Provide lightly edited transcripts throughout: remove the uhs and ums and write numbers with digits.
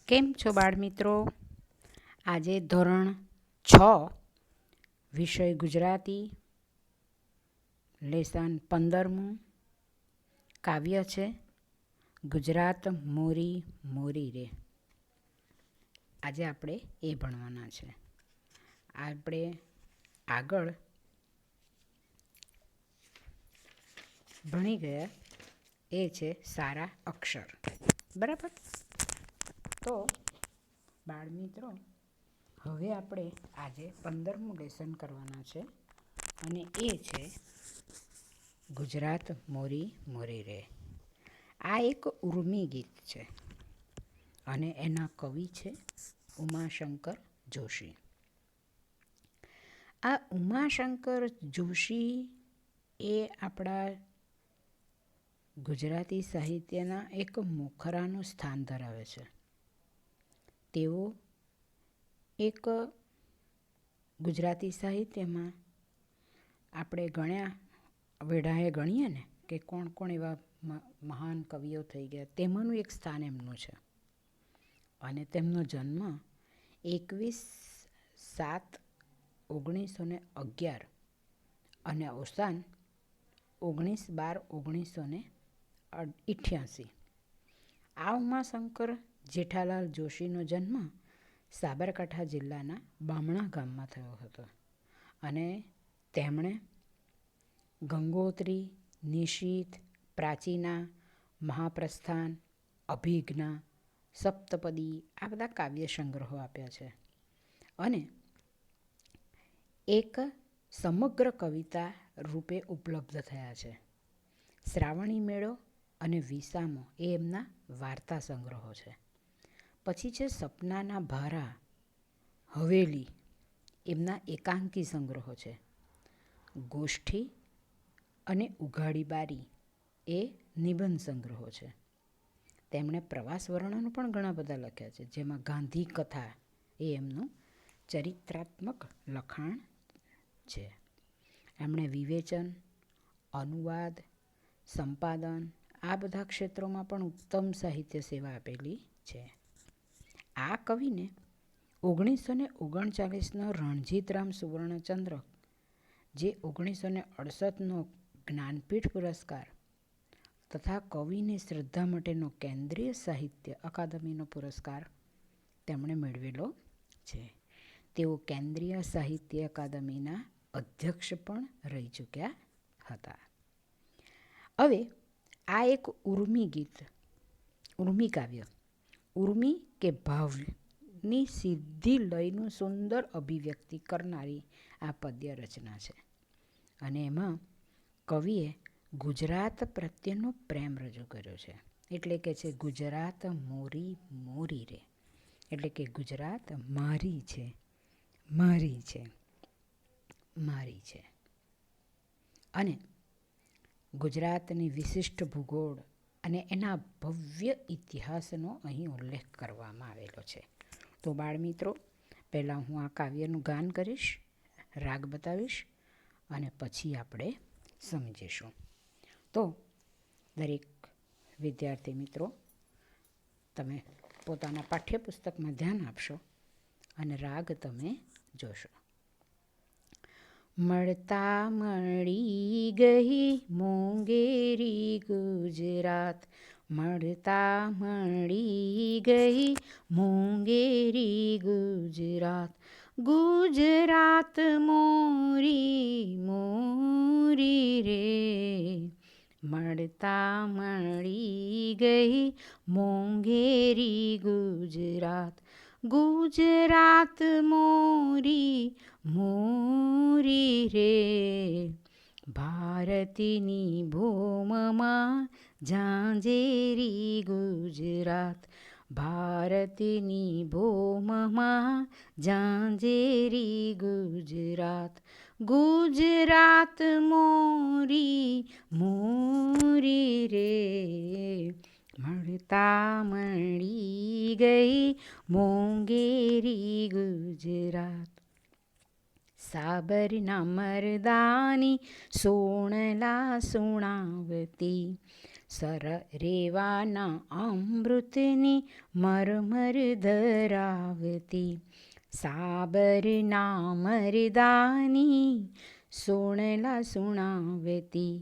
કેમ છો બાળમિત્રો? આજે ધોરણ 6 વિષય ગુજરાતી લેસન 15મું કાવ્ય છે ગુજરાત મોરી મોરી રે. આજે આપણે એ ભણવાના છે. આપણે આગળ ભણી ગયા એ છે સારા અક્ષર. બરાબર? તો બાળમિત્રો, હવે આપણે આજે 15મું લેસન કરવાના છે અને એ છે ગુજરાત મોરી મોરી રે. આ એક ઉર્મી ગીત છે અને એના કવિ છે ઉમાશંકર જોશી. આ ઉમાશંકર જોશી એ આપણા ગુજરાતી સાહિત્યના એક મોખરાનું સ્થાન ધરાવે છે. તેઓ એક ગુજરાતી સાહિત્યમાં આપણે વેઢાએ ગણીએ ને કે કોણ કોણ એવા મહાન કવિઓ થઈ ગયા, તેમાંનું એક સ્થાન એમનું છે. અને તેમનો જન્મ 21/7/1911 અને અવસાન 19/12/1988. આ ઉમાશંકર જેઠાલાલ જોશીનો જન્મ સાબરકાંઠા જિલ્લાના બામણા ગામમાં થયો હતો અને તેમણે ગંગોત્રી, નિશીથ, પ્રાચીના, મહાપ્રસ્થાન, અભિજ્ઞા, સપ્તપદી આ બધા કાવ્ય સંગ્રહો આપ્યા છે અને એક સમગ્ર કવિતા રૂપે ઉપલબ્ધ થયા છે. શ્રાવણી મેળો અને વિસામો એ એમના વાર્તા સંગ્રહો છે. પછી છે સપનાના ભારા, હવેલી એમના એકાંકી સંગ્રહો છે. ગોષ્ઠી અને ઉઘાડી બારી એ નિબંધ સંગ્રહો છે. તેમણે પ્રવાસ વર્ણનો પણ ઘણા બધા લખ્યા છે, જેમાં ગાંધી કથા એ એમનું ચરિત્રાત્મક લખાણ છે. એમણે વિવેચન, અનુવાદ, સંપાદન આ બધા ક્ષેત્રોમાં પણ ઉત્તમ સાહિત્ય સેવા આપેલી છે. આ કવિને 1939નો રણજીતરામ સુવર્ણચંદ્રક, જે 1968નો જ્ઞાનપીઠ પુરસ્કાર તથા કવિની શ્રદ્ધા માટેનો કેન્દ્રીય સાહિત્ય અકાદમીનો પુરસ્કાર તેમણે મેળવેલો છે. તેઓ કેન્દ્રીય સાહિત્ય અકાદમીના અધ્યક્ષ પણ રહી ચૂક્યા હતા. હવે આ એક ઉર્મી કાવ્ય, ઉર્મી કે ભાવની સીધી લયનું સુંદર અભિવ્યક્તિ કરનારી આ પદ્ય રચના છે અને એમાં કવિએ ગુજરાત પ્રત્યેનો પ્રેમ રજૂ કર્યો છે. એટલે કે છે ગુજરાત મોરી મોરી રે, એટલે કે ગુજરાત મારી છે, મારી છે, મારી છે. અને ગુજરાતની વિશિષ્ટ ભૂગોળ અને એના ભવ્ય ઇતિહાસનો અહીં ઉલ્લેખ કરવામાં આવેલો છે. તો બાળમિત્રો, પહેલાં હું આ કાવ્યનું ગાન કરીશ, રાગ બતાવીશ અને પછી આપણે સમજીશું. તો દરેક વિદ્યાર્થી મિત્રો, તમે પોતાના પાઠ્યપુસ્તકમાં ધ્યાન આપશો અને રાગ તમે જોશો. મળતા મળી ગઈ મોંઘેરી ગુજરાત, મળતા મળી ગઈ મોંઘેરી ગુજરાત, ગુજરાત મોરી મોરી રે. મળતા મળી ગઈ મોંઘેરી ગુજરાત, ગુજરાત મોરી મોરી રે. ભારતીની ભૂમમાં ઝાંઝેરી ગુજરાત, ભારતીની ભૂમમાં ઝાંઝેરી ગુજરાત, ગુજરાત મોરી મોરી રે. મળતા મળી ગઈ મોંઘેરી ગુજરાત. સાબરના મરદાની સોણલા સુણાવતી, સર રેવાના અમૃતની મરમર ધરાવતી, સાબરના મરદાની સોણલા સુણાવતી,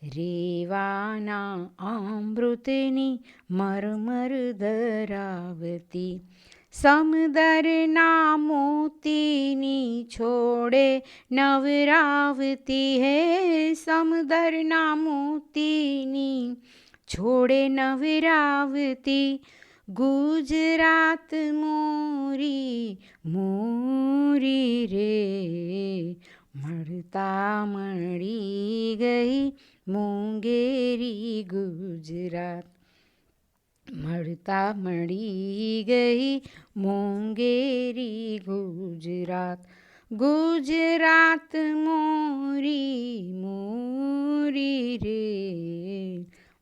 રેવાના અમૃતની મરમર ધરાવતી, સમદરના મોતીની છોડે નવરાવતી, હે સમદરના મોતીની છોડે નવરાવતી, ગુજરાત મોરી મોરી રે, મળતા મળી ગઈ મોંઘેરી ગુજરાત, મળતા મળી ગઈ મોંઘેરી ગુજરાત, ગુજરાત મોરી મોરી રે,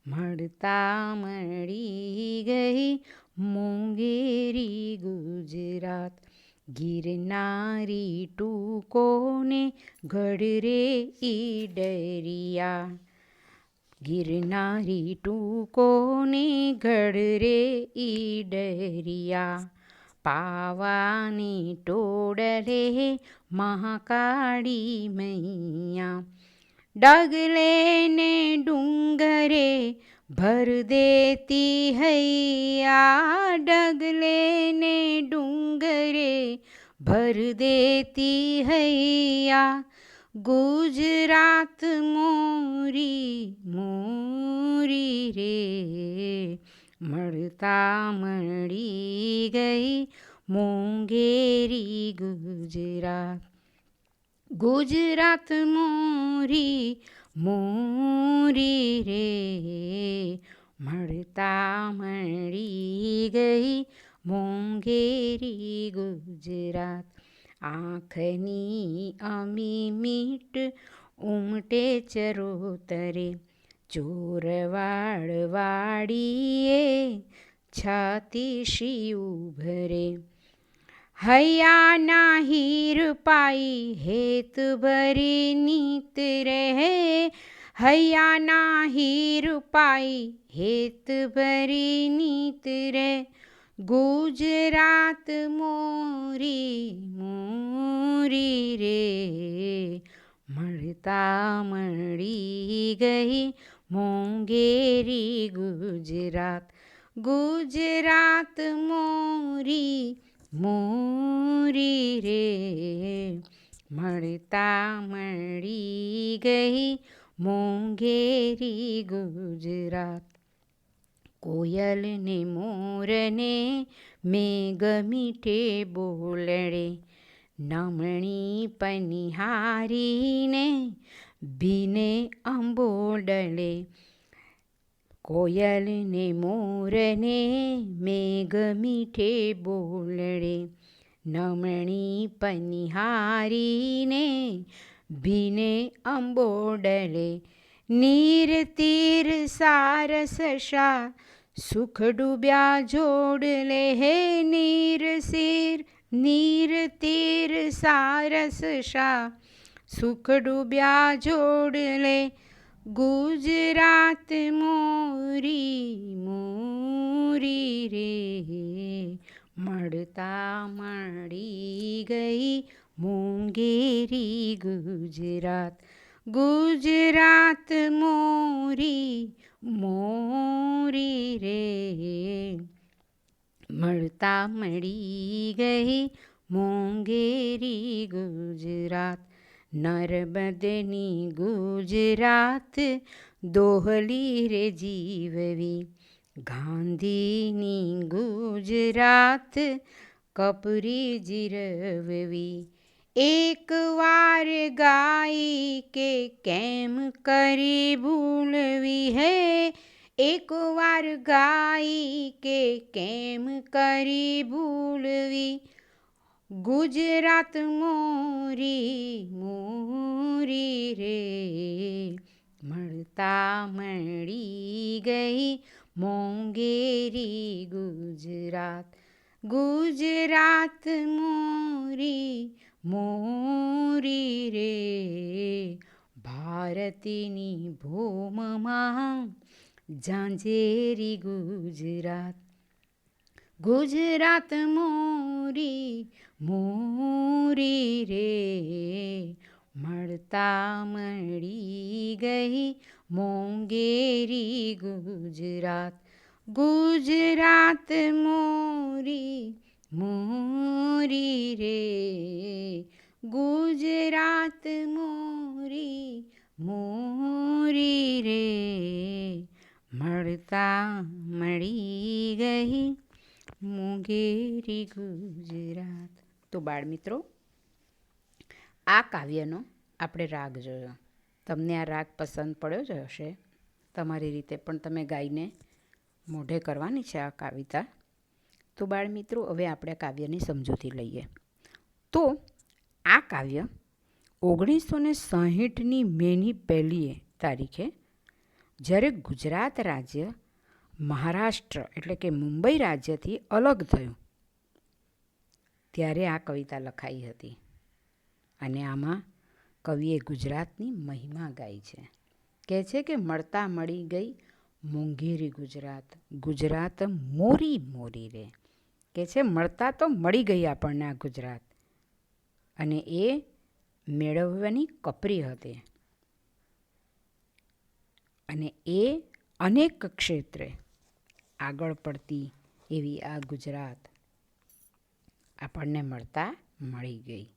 મળતા મળી ગઈ મોંઘેરી ગુજરાત, ગિરનારી ટૂકોને ગઢ રે ઈડરિયા, ગિરનારી ટૂકોને ગઢ રે ઈડરિયા, પાવાની ટોડલે મહાકાળી મૈયા, ડગલે ને ડુંગરે ભર દેતી હૈયા, ડગલે ને ડુંગરે ભર દેતી હૈયા, ગુજરાત મોરી મોરી રે, મળતા મળી ગઈ મોંઘેરી ગુજરાત, ગુજરાત મોરી મોરી રે, મળતા મળી ગઈ મોંઘેરી ગુજરાત, આંખની અમી મીટ ઉમટે ચરોતરે, ચોરવાડ વાડીએ છાતી શી ઉભરે, હૈયાના હીર પાઈ હેત ભરી નીત રે, હૈયાના હીર પાઈ હેત ભરી નીત રે, ગુજરાત મોરી મોરી રે, મળતા મળી ગઈ મોંઘેરી ગુજરાત, ગુજરાત મોરી મોરી રે, મળતા મળી ગઈ મોંઘેરી ગુજરાત, કોયલ ને મોરને મેઘ મીઠે બોલડે, નમણી પનિહારીને ભીને અંબોડલે, કોયલ ને મોરને મેઘ મીઠે બોલડે, નમણી પનિહારીને ભીને અંબોડલે, નીર તીર સારસ શા સુખ ડૂબ્યા જોડલે, હે નીર તીર સારસ શા સુખ ડૂબ્યા જોડલે, ગુજરાત મોરી મોરી રે, મળતા મળી ગઈ મોંઘેરી ગુજરાત, ગુજરાત મોરી મોરી રે, મળતા મળી ગઈ મોંઘેરી ગુજરાત, નર્મદની ગુજરાત દોહલી રે જીવવી, ગાંધીની ગુજરાત કપરી જીરવવી, એક વાર ગાઈ કે કેમ કરી ભૂલવી, હે એક વાર ગાઈ કે કેમ કરી ભૂલવી, ગુજરાત મોરી મોરી રે, મળતા મળી ગઈ મોંઘેરી ગુજરાત, ગુજરાત મોરી મોરી રે, ભારતની ભૂમમાં ઝાંઝેરી ગુજરાત, ગુજરાત મોરી મોરી રે, મળતા મળી ગઈ મોંઘેરી ગુજરાત, ગુજરાત મોરી મોરી રે, ગુજરાત મોરી મોરી રે, મળતા મળી ગઈ મોંઘેરી ગુજરાત. તો બાળમિત્રો, આ કાવ્યનો આપણે રાગ જોયો. તમને આ રાગ પસંદ પડ્યો જ હશે. તમારી રીતે પણ તમે ગાઈને મોઢે કરવાની છે આ કવિતા. તો બાળમિત્રો, હવે આપણે કાવ્યની સમજૂતી લઈએ. તો આ કાવ્ય 1960ની મેની 1લી તારીખે જ્યારે ગુજરાત રાજ્ય મહારાષ્ટ્ર એટલે કે મુંબઈ રાજ્યથી અલગ થયું ત્યારે આ કવિતા લખાઈ હતી. અને આમાં કવિએ ગુજરાતની મહિમા ગાઈ છે. કહે છે કે મળતા મળી ગઈ મોંઘેરી ગુજરાત, ગુજરાત મોરી મોરી રે. કહે છે મળતા તો મળી ગઈ આપણને આ ગુજરાત, અને એ મેળવવાની કપરી હતી. અને એ અનેક ક્ષેત્રે આગળ પડતી એવી આ ગુજરાત આપણને મળતા મળી ગઈ.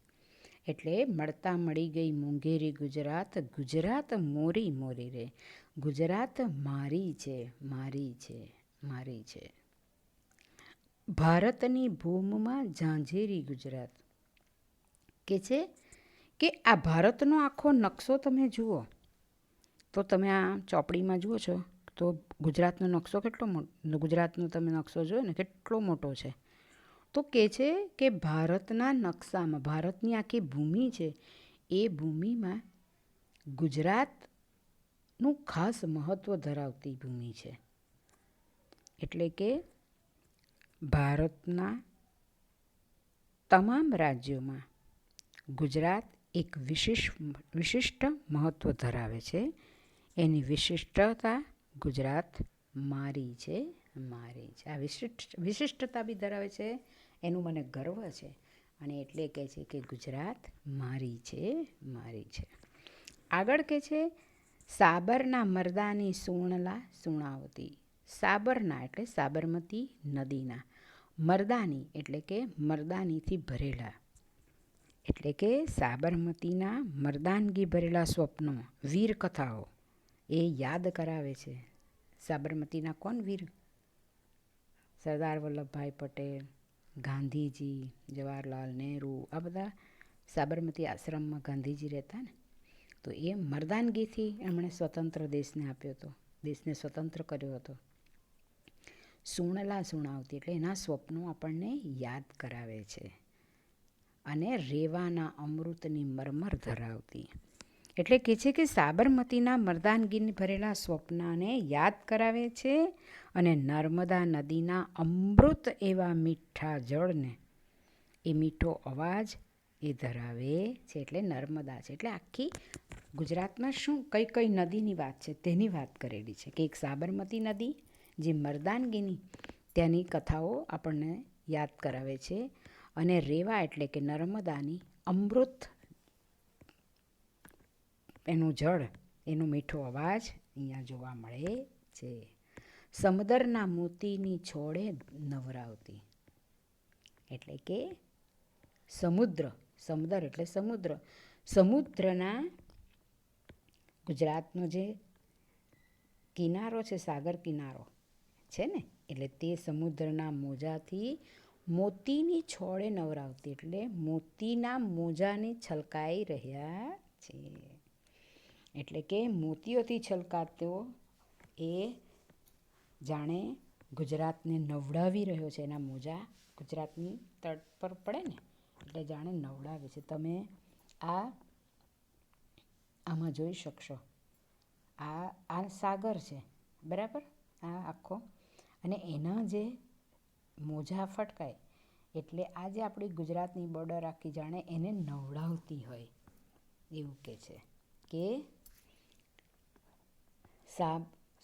એટલે મળતા મળી ગઈ મોંઘેરી ગુજરાત, ગુજરાત મોરી મોરી રે, ગુજરાત મારી છે મારી છે મારી છે. ભારતની ભૂમિમાં ઝાંઝેરી ગુજરાત. કે છે કે આ ભારતનો આખો નકશો તમે જુઓ તો તમે આ ચોપડીમાં જુઓ છો તો ગુજરાતનો નકશો કેટલો મોટો, ગુજરાતનો તમે નકશો જોયો ને કેટલો મોટો છે. તો કહે છે કે ભારતના નકશામાં ભારતની આખી ભૂમિ છે એ ભૂમિમાં ગુજરાતનું ખાસ મહત્ત્વ ધરાવતી ભૂમિ છે. એટલે કે ભારતના તમામ રાજ્યોમાં ગુજરાત એક વિશિષ્ટ મહત્ત્વ ધરાવે છે. એની વિશિષ્ટતા ગુજરાત મારી છે મારી છે. આ વિશિષ્ટતા બી ધરાવે છે, એનું મને ગર્વ છે. અને એટલે કહે છે કે ગુજરાત મારી છે મારી છે. આગળ કહે છે સાબરના મરદાની સુણલા સુણાવતી. સાબરના એટલે સાબરમતી નદીના, મરદાની એટલે કે મરદાનીથી ભરેલા, એટલે કે સાબરમતીના મરદાનગી ભરેલા સ્વપ્નો, વીર કથાઓ એ યાદ કરાવે છે. સાબરમતીના કોણ વીર? સરદાર વલ્લભભાઈ પટેલ, ગાંધીજી, જવાહરલાલ નહેરુ, આ બધા સાબરમતી આશ્રમમાં ગાંધીજી રહેતા ને. તો એ મરદાનગીથી એમણે સ્વતંત્ર દેશને આપ્યો હતો, દેશને સ્વતંત્ર કર્યો હતો. સુણલા સુણાવતી એટલે એના સ્વપ્નો આપણને યાદ કરાવે છે. અને રેવાના અમૃતની મરમર ધરાવતી. એટલે કહે છે કે સાબરમતીના મરદાનગીને ભરેલા સ્વપ્નને યાદ કરાવે છે. અને નર્મદા નદીના અમૃત એવા મીઠા જળને, એ મીઠો અવાજ એ ધરાવે છે. એટલે નર્મદા છે. એટલે આખી ગુજરાતમાં શું કઈ કઈ નદીની વાત છે તેની વાત કરેલી છે. કે એક સાબરમતી નદી જે મરદાનગીની ત્યાંની કથાઓ આપણને યાદ કરાવે છે. અને રેવા એટલે કે નર્મદાની અમૃત એનું જળ, એનો મીઠો અવાજ અહીંયા જોવા મળે છે. સમુદ્રના મોતીની છોડે નવરાવતી. એટલે કે સમુદ્ર એટલે સમુદ્ર, સમુદ્રના ગુજરાતનો જે કિનારો છે, સાગર કિનારો છે ને, એટલે તે સમુદ્રના મોજાથી મોતીની છોડે નવરાવતી. એટલે મોતીના મોજાને છલકાઈ રહ્યા છે. એટલે કે મોતીઓથી છલકાતો એ જાણે ગુજરાતને નવડાવી રહ્યો છે. એના મોજા ગુજરાતની તટ પર પડે ને એટલે જાણે નવડાવે છે. તમે આમાં જોઈ શકશો. આ સાગર છે બરાબર, આ આખો, અને એના જે મોજા ફટકાય એટલે આ જે આપણી ગુજરાતની બોર્ડર આખી જાણે એને નવડાવતી હોય એવું કે છે. કે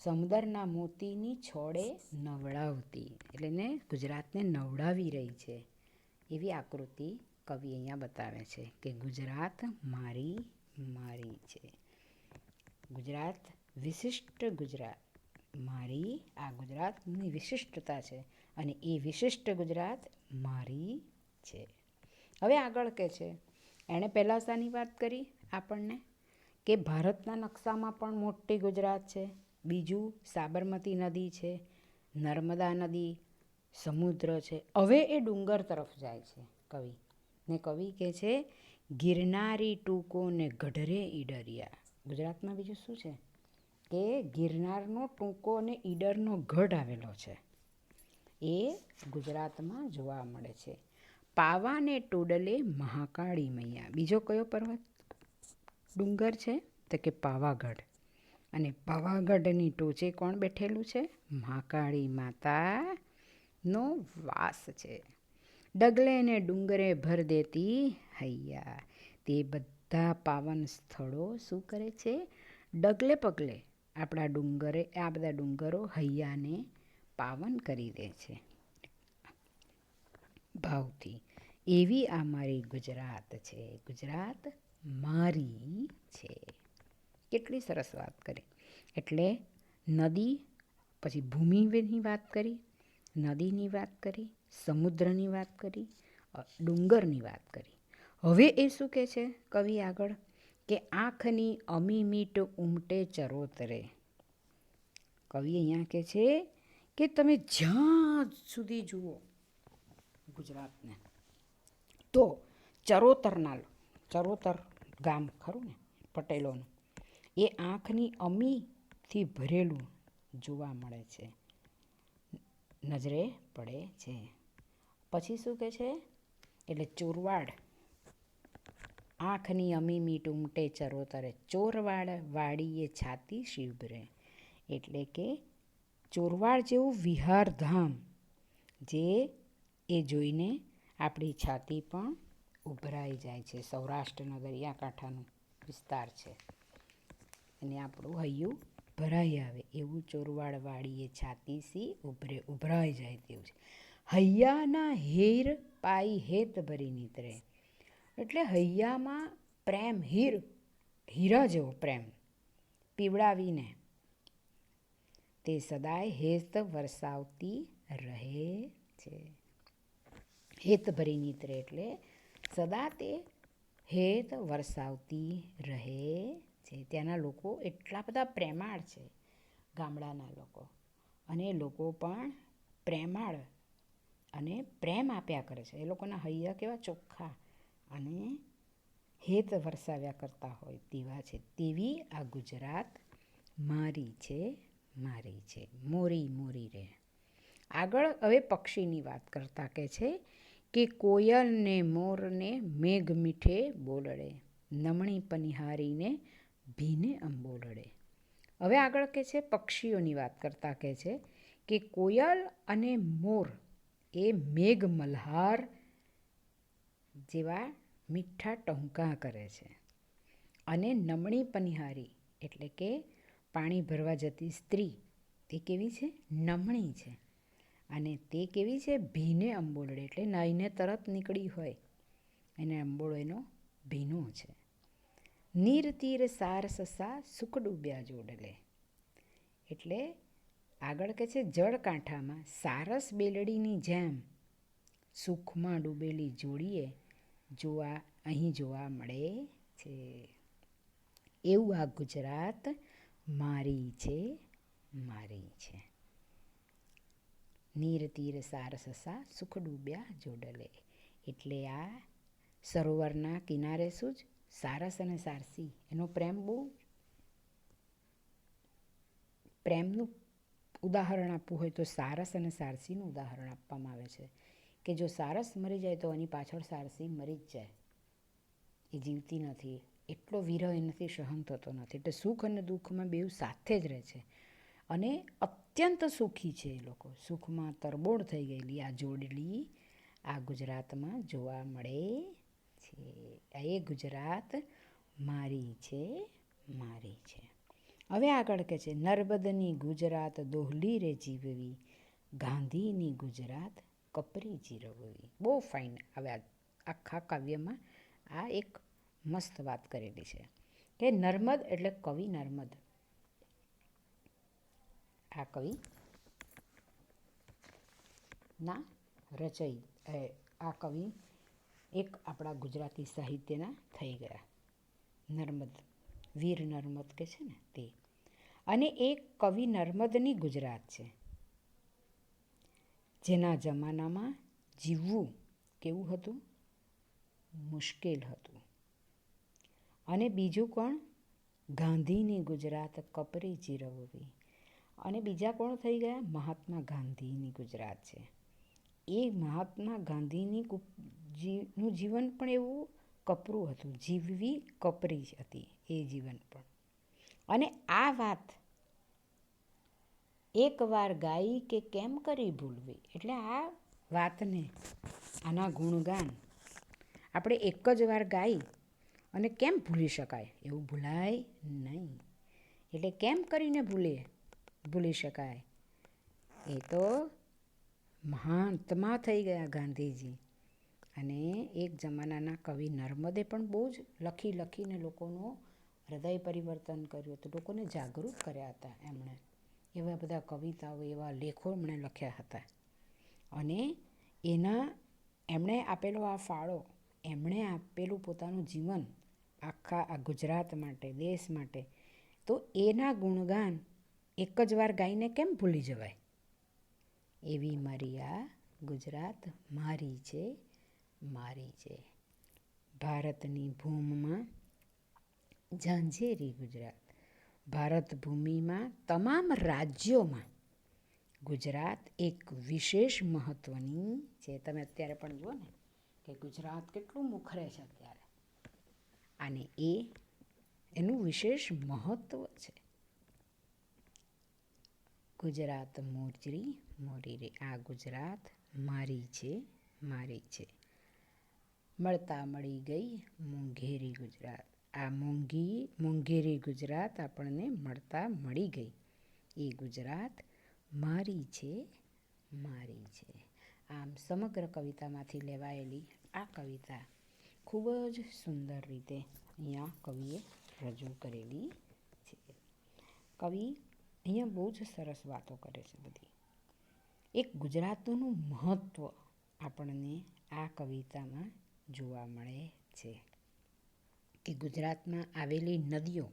સમુદ્રના મોતીની છોડે નવડાવતી, એટલે એને ગુજરાતને નવડાવી રહી છે એવી આકૃતિ કવિ અહીંયા બતાવે છે કે ગુજરાત મારી મારી છે. ગુજરાત વિશિષ્ટ ગુજરાત, મારી આ ગુજરાતની વિશિષ્ટતા છે અને એ વિશિષ્ટ ગુજરાત મારી છે. હવે આગળ કે છે, એણે પહેલાં શાની વાત કરી આપણને કે ભારતના નકશામાં પણ મોટી ગુજરાત છે. બીજું સાબરમતી નદી છે, નર્મદા નદી, સમુદ્ર છે. હવે એ ડુંગર તરફ જાય છે કવિ, ને કવિ કહે છે ગિરનારી ટૂંકો ને ગઢરે ઈડરિયા. ગુજરાતમાં બીજું શું છે કે ગિરનારનો ટૂંકો અને ઈડરનો ગઢ આવેલો છે, એ ગુજરાતમાં જોવા મળે છે. પાવાને ટોડલે મહાકાળી મૈયા. બીજો કયો પર્વત ડુંગર છે તો કે પાવાગઢ, અને પાવાગઢની ટોચે કોણ બેઠેલું છે? મહાકાળી માતાનો વાસ છે. ડગલે ને ડુંગરે ભર દેતી હૈયા. તે બધા પાવન સ્થળો શું કરે છે? ડગલે પગલે આપણા ડુંગરે, આ બધા ડુંગરો હૈયાને પાવન કરી દે છે ભાવથી. એવી આ મારી ગુજરાત છે, ગુજરાત મારી છે. કેટલી સરસ વાત કરી. એટલે નદી, પછી ભૂમિની વાત કરી, નદીની વાત કરી, સમુદ્રની વાત કરી, ડુંગરની વાત કરી. હવે એ શું કહે છે કવિ આગળ કે આંખની અમી મીટ ઉમટે ચરોતરે. કવિ અહીંયા કહે છે કે તમે જ્યાં સુધી જુઓ ગુજરાતને તો ચરોતર ગામ ખરું ને પટેલોનું, એ આંખની અમીથી ભરેલું જોવા મળે છે, નજરે પડે છે. પછી શું કહે છે? એટલે ચોરવાડ, આંખની અમી મીટ ઉમટે ચરોતરે, ચોરવાડ વાડીએ છાતી શિવરે. એટલે કે ચોરવાડ જેવું વિહારધામ, જે એ જોઈને આપણી છાતી પણ ઉભરાઈ જાય છે. સૌરાષ્ટ્રના દરિયાકાંઠાનો વિસ્તાર છે અને આપણું હૈયું ભરાઈ આવે એવું ચોરવાડ વાડીએ છાતી સી ઉભરાઈ જાય તેવું છે. હૈયાના હીર પાઈ હેત ભરી નીતરે. એટલે હૈયામાં પ્રેમ, હીરા જેવો પ્રેમ પીવડાવીને તે સદાય હેત વરસાવતી રહે છે. હેત ભરી નીતરે એટલે સદા તે હેત વરસાવતી રહે છે. ત્યાંના લોકો એટલા બધા પ્રેમાળ છે, ગામડાના લોકો, અને એ લોકો પણ પ્રેમાળ અને પ્રેમ આપ્યા કરે છે. એ લોકોના હૈયા કેવા ચોખ્ખા અને હેત વરસાવ્યા કરતા હોય તેવા છે. તેવી આ ગુજરાત મારી છે, મારી છે. મોરી મોરી રે. આગળ હવે પક્ષીની વાત કરતા કહે છે કે કોયલને મોરને મેઘ મીઠે બોલડે, નમણી પનિહારીને ભીને અંબોલડે. હવે આગળ કહે છે પક્ષીઓની વાત કરતા કહે છે કે કોયલ અને મોર એ મેઘ મલ્હાર જેવા મીઠા ટહુકા કરે છે, અને નમણી પનિહારી એટલે કે પાણી ભરવા જતી સ્ત્રી તે કેવી છે? નમણી છે. અને તે કેવી છે? ભીને અંબોલડે એટલે નાઈને તરત નીકળી હોય એને અંબોળો એનો ભીનો છે. નીર તીર સાર સસા સુખ ડૂબ્યા જોડલે. એટલે આગળ કહે છે જળકાંઠામાં સારસ બેલડીની જેમ સુખમાં ડૂબેલી જોડીએ અહીં જોવા મળે છે. એવું આ ગુજરાત મારી છે, મારી છે. નીર તીર સાર સસા સુખ ડૂબ્યા જોડલે. એટલે આ સરોવરના કિનારે શું જ સારસ અને સારસી, એનો પ્રેમ બહુ, પ્રેમનું ઉદાહરણ આપવું હોય તો સારસ અને સારસીનું ઉદાહરણ આપવામાં આવે છે કે જો સારસ મરી જાય તો એની પાછળ સારસી મરી જ જાય, એ જીવતી નથી. એટલો વિરહ એનાથી સહન થતો નથી. એટલે સુખ અને દુઃખમાં બેઉ સાથે જ રહે છે અને અત્યંત સુખી છે એ લોકો. સુખમાં તરબોળ થઈ ગયેલી આ જોડલી આ ગુજરાતમાં જોવા મળે છે. એ ગુજરાત મારી છે, મારી છે. હવે આગળ કહે છે, નર્મદની ગુજરાત દોહલી રે જીવવી, ગાંધીની ગુજરાત કપરી જીરવવી. બહુ ફાઇન. હવે આખા કાવ્યમાં આ એક મસ્ત વાત કરેલી છે કે નર્મદ એટલે કવિ નર્મદ. આ કવિ ના આ કવિ એક આપણા ગુજરાતી સાહિત્યના થઈ ગયા. નર્મદ, વીર નર્મદ કે છે ને તે. અને એક કવિ નર્મદની ગુજરાત છે, જેના જમાનામાં જીવવું કેવું હતું? મુશ્કેલ હતું. અને બીજું કોણ? ગાંધીની ગુજરાત કપરી જીરવવી. અને બીજા કોણ થઈ ગયા? મહાત્મા ગાંધીની ગુજરાત છે. એ મહાત્મા ગાંધીની નું જીવન પણ એવું કપરું હતું. જીવવી કપરી હતી એ જીવન પણ. અને આ વાત એકવાર ગાઈ કે કેમ કરી ભૂલવી. એટલે આ વાતને, આના ગુણગાન આપણે એક જ વાર ગાઈ અને કેમ ભૂલી શકાય? એવું ભૂલાય નહીં. એટલે કેમ કરીને ભૂલી શકાય? એ તો મહાત્મા થઈ ગયા ગાંધીજી. અને એક જમાનાના કવિ નર્મદે પણ બહુ જ લખીને લોકોનું હૃદય પરિવર્તન કર્યું હતું. લોકોને જાગૃત કર્યા હતા એમણે. એવા બધા કવિતાઓ, એવા લેખો એમણે લખ્યા હતા. અને એમણે આપેલો આ ફાળો, એમણે આપેલું પોતાનું જીવન આખા આ ગુજરાત માટે, દેશ માટે, તો એના ગુણગાન એક જ વાર ગાઈને કેમ ભૂલી જવાય? એવી મારી આ ગુજરાત મારી છે, મારી છે. ભારતની ભૂમિમાં ઝાંઝેરી ગુજરાત. ભારત ભૂમિમાં તમામ રાજ્યોમાં ગુજરાત એક વિશેષ મહત્ત્વની છે. તમે અત્યારે પણ જુઓ ને કે ગુજરાત કેટલું મુખરે છે અત્યારે. અને એનું વિશેષ મહત્ત્વ છે. ગુજરાત મોરી રે. આ ગુજરાત મારી છે, મારી છે. મળતા મળી ગઈ મોંઘેરી ગુજરાત. આ મોંઘેરી ગુજરાત આપણને મળતા મળી ગઈ. એ ગુજરાત મારી છે, મારી છે. આમ સમગ્ર કવિતામાંથી લેવાયેલી આ કવિતા ખૂબ જ સુંદર રીતે અહીંયા કવિએ રજૂ કરેલી છે. કવિ અહીંયા બહુ જ સરસ વાતો કરે છે બધી. એક ગુજરાતનું મહત્ત્વ આપણને આ કવિતામાં જોવા મળે છે. કે ગુજરાતમાં આવેલી નદીઓ,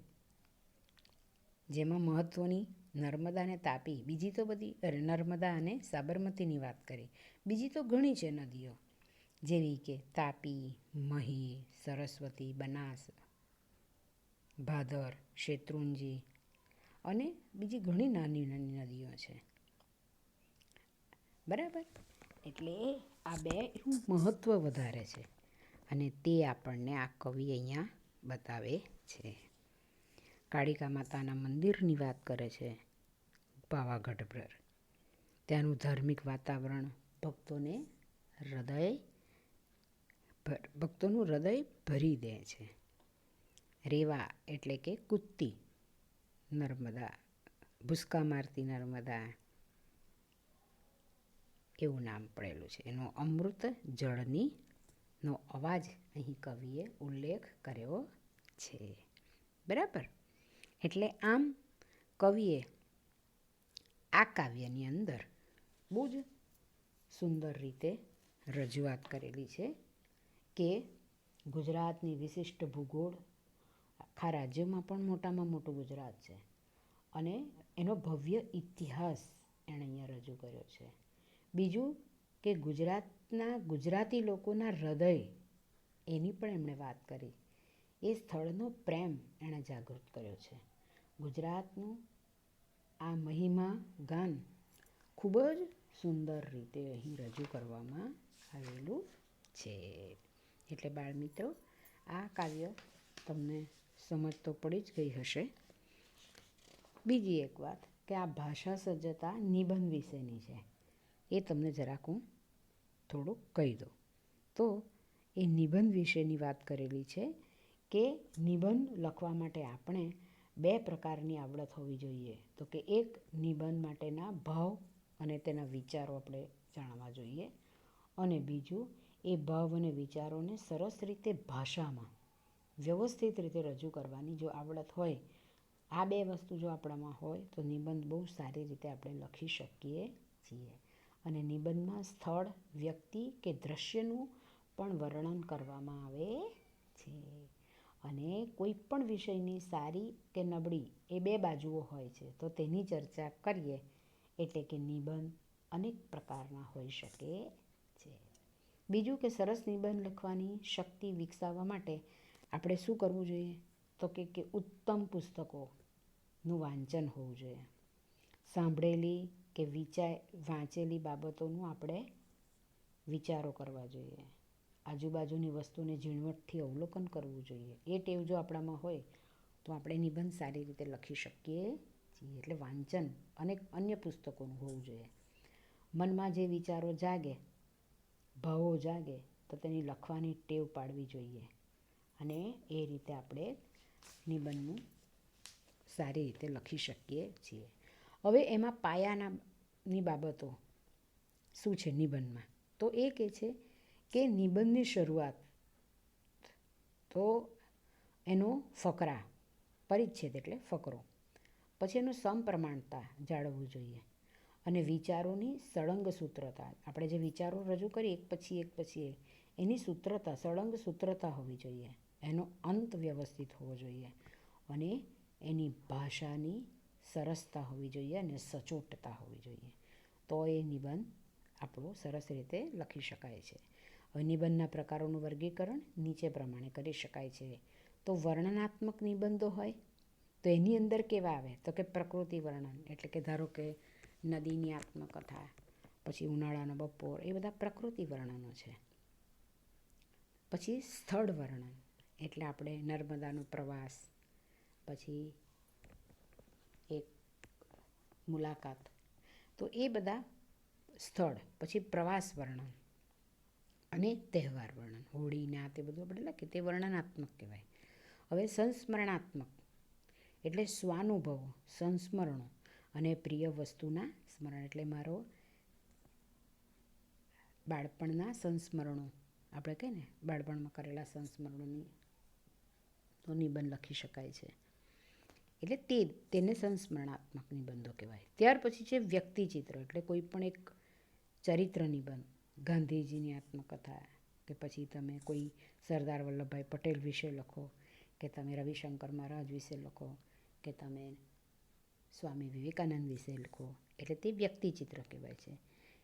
જેમાં મહત્ત્વની નર્મદા અને તાપી, બીજી તો બધી નર્મદા અને સાબરમતીની વાત કરી, બીજી તો ઘણી છે નદીઓ, જેવી કે તાપી, મહી, સરસ્વતી, બનાસ, ભાદર, શેત્રુંજી અને બીજી ઘણી નાની નાની નદીઓ છે. બરાબર? એટલે આ બે એનું મહત્ત્વ વધારે છે. અને તે આપણને આ કવિ અહીંયા બતાવે છે. કાળિકા માતાના મંદિરની વાત કરે છે પાવાગઢ પર. ત્યાંનું ધાર્મિક વાતાવરણ ભક્તોનું હૃદય ભરી દે છે. રેવા એટલે કે કૂદતી નર્મદા, ભૂસકા મારતી નર્મદા, એવું નામ પડેલું છે. એનો અમૃત જળનો અવાજ અહીં કવિએ ઉલ્લેખ કર્યો છે. બરાબર? એટલે આમ કવિએ આ કાવ્યની અંદર બહુ જ સુંદર રીતે રજૂઆત કરેલી છે કે ગુજરાતની વિશિષ્ટ ભૂગોળ, આખા રાજ્યોમાં પણ મોટામાં મોટું ગુજરાત છે. અને એનો ભવ્ય ઇતિહાસ એણે અહીંયા રજૂ કર્યો છે. બીજું કે ગુજરાતી લોકોના હૃદય, એની પણ એમણે વાત કરી. એ સ્થળનો પ્રેમ એણે જાગૃત કર્યો છે. ગુજરાતનું આ મહિમા ગાન ખૂબ જ સુંદર રીતે અહીં રજૂ કરવામાં આવેલું છે. એટલે બાળમિત્રો, આ કાવ્ય તમને સમજ તો પડી જ ગઈ હશે. બીજી એક વાત કે આ ભાષા સજ્જતા નિબંધ વિશેની છે. એ તમને જરાક હું થોડુંક કહી દઉં. તો એ નિબંધ વિશેની વાત કરેલી છે કે નિબંધ લખવા માટે આપણે બે પ્રકારની આવડત હોવી જોઈએ. તો કે એક નિબંધ માટેના ભાવ અને તેના વિચારો આપણે જાણવા જોઈએ, અને બીજું એ ભાવ અને વિચારોને સરસ રીતે ભાષામાં વ્યવસ્થિત રીતે રજૂ કરવાની જો આવડત હોય, આ બે વસ્તુ જો આપણામાં હોય તો નિબંધ બહુ સારી રીતે આપણે લખી શકીએ છીએ. અને નિબંધમાં સ્થળ, વ્યક્તિ કે દ્રશ્યનું પણ વર્ણન કરવામાં આવે છે. અને કોઈ પણ વિષયની સારી કે નબળી એ બે બાજુઓ હોય છે, તો તેની ચર્ચા કરીએ એટલે કે નિબંધ અનેક પ્રકારના હોઈ શકે છે. બીજું કે સરસ નિબંધ લખવાની શક્તિ વિકસાવવા માટે આપણે શું કરવું જોઈએ? તો કે ઉત્તમ પુસ્તકોનું વાંચન હોવું જોઈએ. સાંભળેલી કે વાંચેલી બાબતોનું આપણે વિચારો કરવા જોઈએ. આજુબાજુની વસ્તુને ઝીણવટથી અવલોકન કરવું જોઈએ. એ ટેવ જો આપણામાં હોય તો આપણે નિબંધ સારી રીતે લખી શકીએ છીએ. એટલે વાંચન અને અન્ય પુસ્તકોનું હોવું જોઈએ. મનમાં જે વિચારો જાગે, ભાવો જાગે, તો તેની લખવાની ટેવ પાડવી જોઈએ. અને એ રીતે આપણે નિબંધનું સારી રીતે લખી શકીએ છીએ. હવે એમાં પાયાની બાબતો શું છે નિબંધમાં? તો એ કહે છે કે નિબંધની શરૂઆત તો એનો ફકરા, પરિચ્છેદ એટલે ફકરો, પછી એનું સમપ્રમાણતા જાળવવું જોઈએ, અને વિચારોની સળંગ સૂત્રતા, આપણે જે વિચારો રજૂ કરીએ એક પછી એક એની સૂત્રતા, સળંગ સૂત્રતા હોવી જોઈએ. એનો અંત વ્યવસ્થિત હોવો જોઈએ, અને એની ભાષાની સરસતા હોવી જોઈએ અને સચોટતા હોવી જોઈએ. તો એ નિબંધ આપણો સરસ રીતે લખી શકાય છે. હવે નિબંધના પ્રકારોનું વર્ગીકરણ નીચે પ્રમાણે કરી શકાય છે. તો વર્ણનાત્મક નિબંધો હોય તો એની અંદર કેવા આવે? તો કે પ્રકૃતિ વર્ણન, એટલે કે ધારો કે નદીની આત્મકથા, પછી ઉનાળાનો બપોર, એ બધા પ્રકૃતિ વર્ણનો છે. પછી સ્થળ વર્ણન, એટલે આપણે નર્મદાનો પ્રવાસ, પછી એક મુલાકાત, તો એ બધા સ્થળ. પછી પ્રવાસ વર્ણન અને તહેવાર વર્ણન, હોળીના તે બધું આપણે લખીએ તે વર્ણનાત્મક કહેવાય. હવે સંસ્મરણાત્મક એટલે સ્વાનુભવો, સંસ્મરણો અને પ્રિય વસ્તુના સ્મરણ, એટલે મારો બાળપણના સંસ્મરણો, આપણે કહીએ ને બાળપણમાં કરેલા સંસ્મરણોની તો નિબંધ લખી શકાય છે. એટલે તેને સંસ્મરણાત્મક નિબંધો કહેવાય. ત્યાર પછી છે વ્યક્તિચિત્ર, એટલે કોઈ પણ એક ચરિત્ર નિબંધ, ગાંધીજીની આત્મકથા, કે પછી તમે કોઈ સરદાર વલ્લભભાઈ પટેલ વિશે લખો, કે તમે રવિશંકર મહારાજ વિશે લખો, કે તમે સ્વામી વિવેકાનંદ વિશે લખો, એટલે તે વ્યક્તિચિત્ર કહેવાય છે.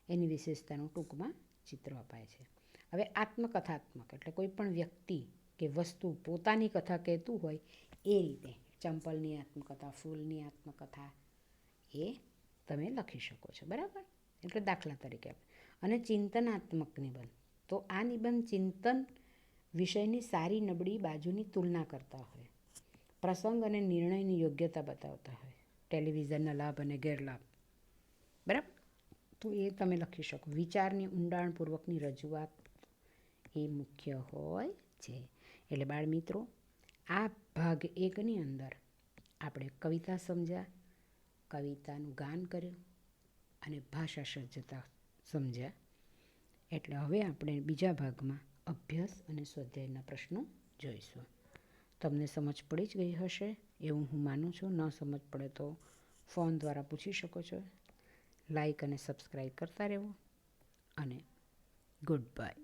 એની વિશેષતાનું ટૂંકમાં ચિત્ર અપાય છે. હવે આત્મકથાત્મક એટલે કોઈ પણ વ્યક્તિ કે વસ્તુ પોતાની કથા કહેતું હોય એ રીતે, ચંપલની આત્મકથા, ફૂલની આત્મકથા, એ તમે લખી શકો છો. બરાબર? એટલે દાખલા તરીકે. અને ચિંતનાત્મક નિબંધ, તો આ નિબંધ ચિંતન વિષયની સારી નબળી બાજુની તુલના કરતા હોય, પ્રસંગ અને નિર્ણયની યોગ્યતા બતાવતા હોય, ટેલિવિઝનના લાભ અને ગેરલાભ. બરાબર? તો એ તમે લખી શકો. વિચારની ઊંડાણપૂર્વકની રજૂઆત એ મુખ્ય હોય છે. એટલે બાળમિત્રો, આ ભાગ 1ની અંદર આપણે કવિતા સમજ્યા, કવિતાનું ગાન કર્યું અને ભાષા સજ્જતા સમજ્યા. એટલે હવે આપણે બીજા ભાગમાં અભ્યાસ અને સ્વાધ્યાયના પ્રશ્નો જોઈશું. તમને સમજ પડી જ ગઈ હશે એવું હું માનું છું. ન સમજ પડે તો ફોન દ્વારા પૂછી શકો છો. લાઈક અને સબસ્ક્રાઈબ કરતા રહેવો, અને ગુડ બાય.